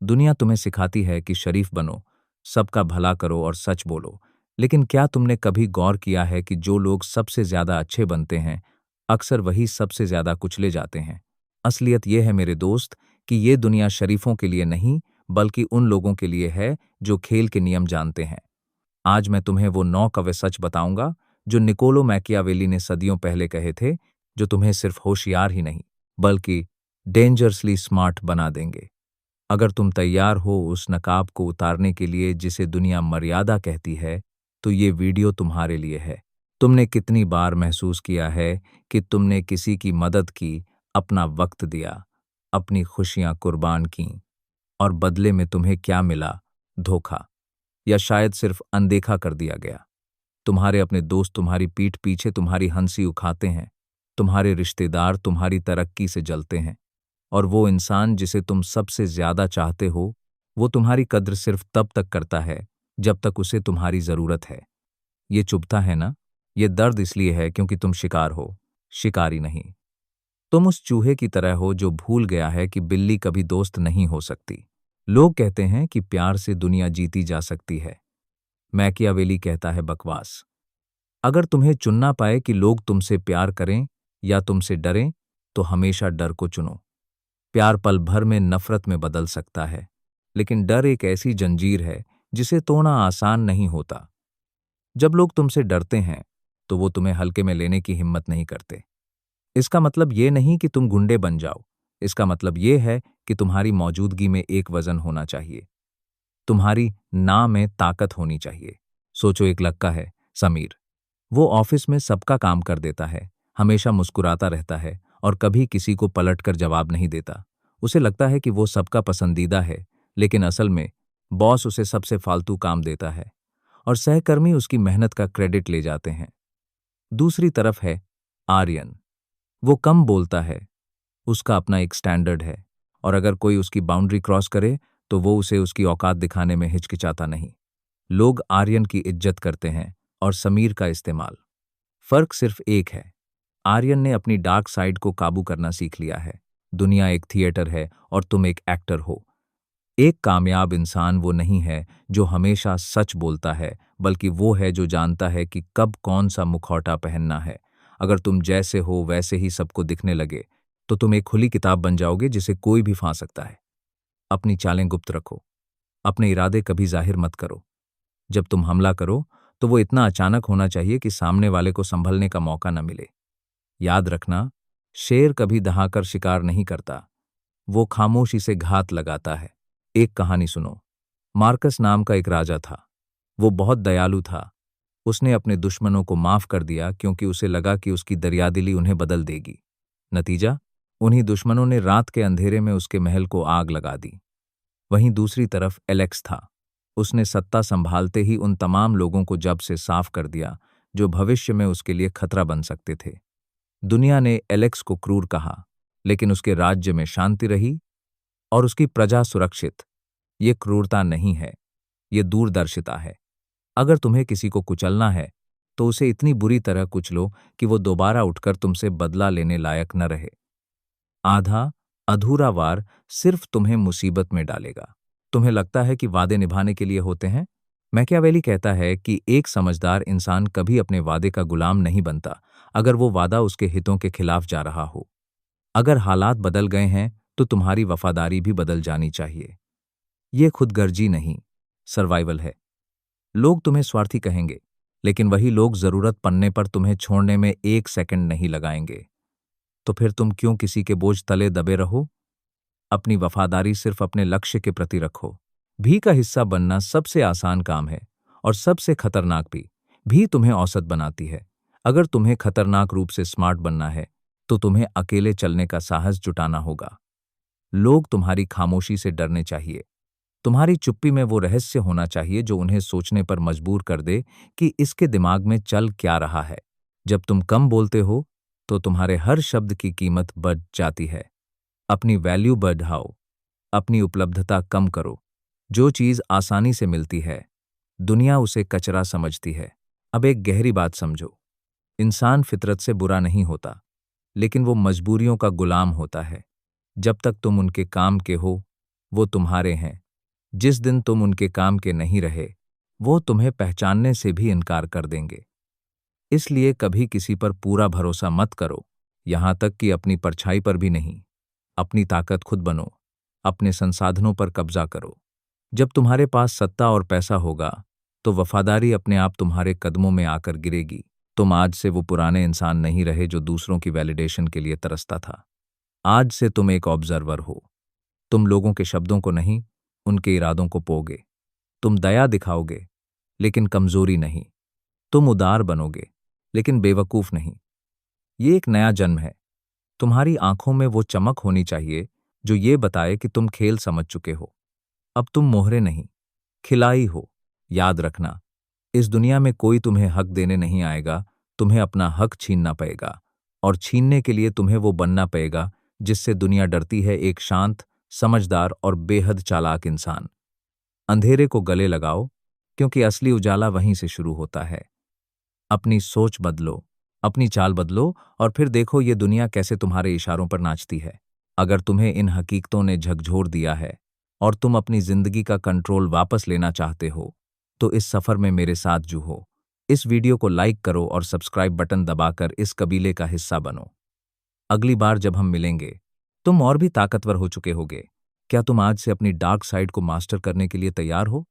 दुनिया तुम्हें सिखाती है कि शरीफ बनो, सबका भला करो और सच बोलो। लेकिन क्या तुमने कभी गौर किया है कि जो लोग सबसे ज्यादा अच्छे बनते हैं, अक्सर वही सबसे ज्यादा कुचले जाते हैं? असलियत यह है मेरे दोस्त कि ये दुनिया शरीफों के लिए नहीं, बल्कि उन लोगों के लिए है जो खेल के नियम जानते हैं। आज मैं तुम्हें वो 9 कवे सच बताऊंगा जो निकोलो मैकियावेली ने सदियों पहले कहे थे, जो तुम्हें सिर्फ होशियार ही नहीं, बल्कि डेंजरसली स्मार्ट बना देंगे। अगर तुम तैयार हो उस नकाब को उतारने के लिए जिसे दुनिया मर्यादा कहती है, तो ये वीडियो तुम्हारे लिए है। तुमने कितनी बार महसूस किया है कि तुमने किसी की मदद की, अपना वक्त दिया, अपनी खुशियां कुर्बान की, और बदले में तुम्हें क्या मिला? धोखा, या शायद सिर्फ अनदेखा कर दिया गया। तुम्हारे अपने दोस्त तुम्हारी पीठ पीछे तुम्हारी हंसी उखाते हैं, तुम्हारे रिश्तेदार तुम्हारी तरक्की से जलते हैं, और वो इंसान जिसे तुम सबसे ज्यादा चाहते हो, वो तुम्हारी कद्र सिर्फ तब तक करता है जब तक उसे तुम्हारी जरूरत है। ये चुभता है ना? ये दर्द इसलिए है क्योंकि तुम शिकार हो, शिकारी नहीं। तुम उस चूहे की तरह हो जो भूल गया है कि बिल्ली कभी दोस्त नहीं हो सकती। लोग कहते हैं कि प्यार से दुनिया जीती जा सकती है। मैकियावेली कहता है बकवास। अगर तुम्हें चुनना पाए कि लोग तुमसे प्यार करें या तुमसे डरें, तो हमेशा डर को चुनो। प्यार पल भर में नफरत में बदल सकता है, लेकिन डर एक ऐसी जंजीर है जिसे तोड़ना आसान नहीं होता। जब लोग तुमसे डरते हैं, तो वो तुम्हें हल्के में लेने की हिम्मत नहीं करते। इसका मतलब ये नहीं कि तुम गुंडे बन जाओ। इसका मतलब ये है कि तुम्हारी मौजूदगी में एक वजन होना चाहिए। तुम्हारी ना में ताकत होनी चाहिए। सोचो, एक लड़का है, समीर। वो ऑफिस में सबका काम कर देता है, हमेशा मुस्कुराता रहता है और कभी किसी को पलटकर जवाब नहीं देता। उसे लगता है कि वो सबका पसंदीदा है, लेकिन असल में बॉस उसे सबसे फालतू काम देता है और सहकर्मी उसकी मेहनत का क्रेडिट ले जाते हैं। दूसरी तरफ है आर्यन। वो कम बोलता है, उसका अपना एक स्टैंडर्ड है, और अगर कोई उसकी बाउंड्री क्रॉस करे तो वो उसे उसकी औकात दिखाने में हिचकिचाता नहीं। लोग आर्यन की इज्जत करते हैं और समीर का इस्तेमाल। फर्क सिर्फ एक है, आर्यन ने अपनी डार्क साइड को काबू करना सीख लिया है। दुनिया एक थिएटर है और तुम एक एक्टर हो। एक कामयाब इंसान वो नहीं है जो हमेशा सच बोलता है, बल्कि वो है जो जानता है कि कब कौन सा मुखौटा पहनना है। अगर तुम जैसे हो वैसे ही सबको दिखने लगे, तो तुम एक खुली किताब बन जाओगे जिसे कोई भी फाड़ सकता है। अपनी चालें गुप्त रखो, अपने इरादे कभी जाहिर मत करो। जब तुम हमला करो, तो वो इतना अचानक होना चाहिए कि सामने वाले को संभलने का मौका न मिले। याद रखना, शेर कभी दहाकर शिकार नहीं करता, वो खामोशी से घात लगाता है। एक कहानी सुनो। मार्कस नाम का एक राजा था। वो बहुत दयालु था। उसने अपने दुश्मनों को माफ कर दिया क्योंकि उसे लगा कि उसकी दरियादिली उन्हें बदल देगी। नतीजा, उन्हीं दुश्मनों ने रात के अंधेरे में उसके महल को आग लगा दी। वहीं दूसरी तरफ एलेक्स था। उसने सत्ता संभालते ही उन तमाम लोगों को जब से साफ कर दिया जो भविष्य में उसके लिए खतरा बन सकते थे। दुनिया ने एलेक्स को क्रूर कहा, लेकिन उसके राज्य में शांति रही और उसकी प्रजा सुरक्षित। ये क्रूरता नहीं है, ये दूरदर्शिता है। अगर तुम्हें किसी को कुचलना है, तो उसे इतनी बुरी तरह कुचलो कि वो दोबारा उठकर तुमसे बदला लेने लायक न रहे। आधा अधूरा वार सिर्फ तुम्हें मुसीबत में डालेगा। तुम्हें लगता है कि वादे निभाने के लिए होते हैं? मैकियावेली कहता है कि एक समझदार इंसान कभी अपने वादे का गुलाम नहीं बनता, अगर वो वादा उसके हितों के खिलाफ जा रहा हो। अगर हालात बदल गए हैं, तो तुम्हारी वफादारी भी बदल जानी चाहिए। ये खुदगर्जी नहीं, सर्वाइवल है। लोग तुम्हें स्वार्थी कहेंगे, लेकिन वही लोग जरूरत पड़ने पर तुम्हें छोड़ने में एक सेकंड नहीं लगाएंगे। तो फिर तुम क्यों किसी के बोझ तले दबे रहो? अपनी वफादारी सिर्फ अपने लक्ष्य के प्रति रखो। भी का हिस्सा बनना सबसे आसान काम है और सबसे खतरनाक भी तुम्हें औसत बनाती है। अगर तुम्हें खतरनाक रूप से स्मार्ट बनना है, तो तुम्हें अकेले चलने का साहस जुटाना होगा। लोग तुम्हारी खामोशी से डरने चाहिए। तुम्हारी चुप्पी में वो रहस्य होना चाहिए जो उन्हें सोचने पर मजबूर कर दे कि इसके दिमाग में चल क्या रहा है। जब तुम कम बोलते हो, तो तुम्हारे हर शब्द की कीमत बढ़ जाती है। अपनी वैल्यू बढ़ाओ, अपनी उपलब्धता कम करो। जो चीज आसानी से मिलती है, दुनिया उसे कचरा समझती है। अब एक गहरी बात समझो, इंसान फितरत से बुरा नहीं होता, लेकिन वो मजबूरियों का गुलाम होता है। जब तक तुम उनके काम के हो, वो तुम्हारे हैं। जिस दिन तुम उनके काम के नहीं रहे, वो तुम्हें पहचानने से भी इनकार कर देंगे। इसलिए कभी किसी पर पूरा भरोसा मत करो, यहां तक कि अपनी परछाई पर भी नहीं। अपनी ताकत खुद बनो, अपने संसाधनों पर कब्जा करो। जब तुम्हारे पास सत्ता और पैसा होगा, तो वफादारी अपने आप तुम्हारे कदमों में आकर गिरेगी। तुम आज से वो पुराने इंसान नहीं रहे जो दूसरों की वैलिडेशन के लिए तरसता था। आज से तुम एक ऑब्जर्वर हो। तुम लोगों के शब्दों को नहीं, उनके इरादों को पोगे। तुम दया दिखाओगे, लेकिन कमजोरी नहीं। तुम उदार बनोगे, लेकिन बेवकूफ नहीं। ये एक नया जन्म है। तुम्हारी आंखों में वो चमक होनी चाहिए जो ये बताए कि तुम खेल समझ चुके हो। अब तुम मोहरे नहीं, खिलाई हो। याद रखना, इस दुनिया में कोई तुम्हें हक देने नहीं आएगा। तुम्हें अपना हक छीनना पड़ेगा, और छीनने के लिए तुम्हें वो बनना पड़ेगा जिससे दुनिया डरती है, एक शांत, समझदार और बेहद चालाक इंसान। अंधेरे को गले लगाओ, क्योंकि असली उजाला वहीं से शुरू होता है। अपनी सोच बदलो, अपनी चाल बदलो, और फिर देखो ये दुनिया कैसे तुम्हारे इशारों पर नाचती है। अगर तुम्हें इन हकीकतों ने झकझोर दिया है और तुम अपनी जिंदगी का कंट्रोल वापस लेना चाहते हो, तो इस सफर में मेरे साथ जुड़ो। इस वीडियो को लाइक करो और सब्सक्राइब बटन दबाकर इस कबीले का हिस्सा बनो। अगली बार जब हम मिलेंगे, तुम और भी ताकतवर हो चुके होगे। क्या तुम आज से अपनी डार्क साइड को मास्टर करने के लिए तैयार हो?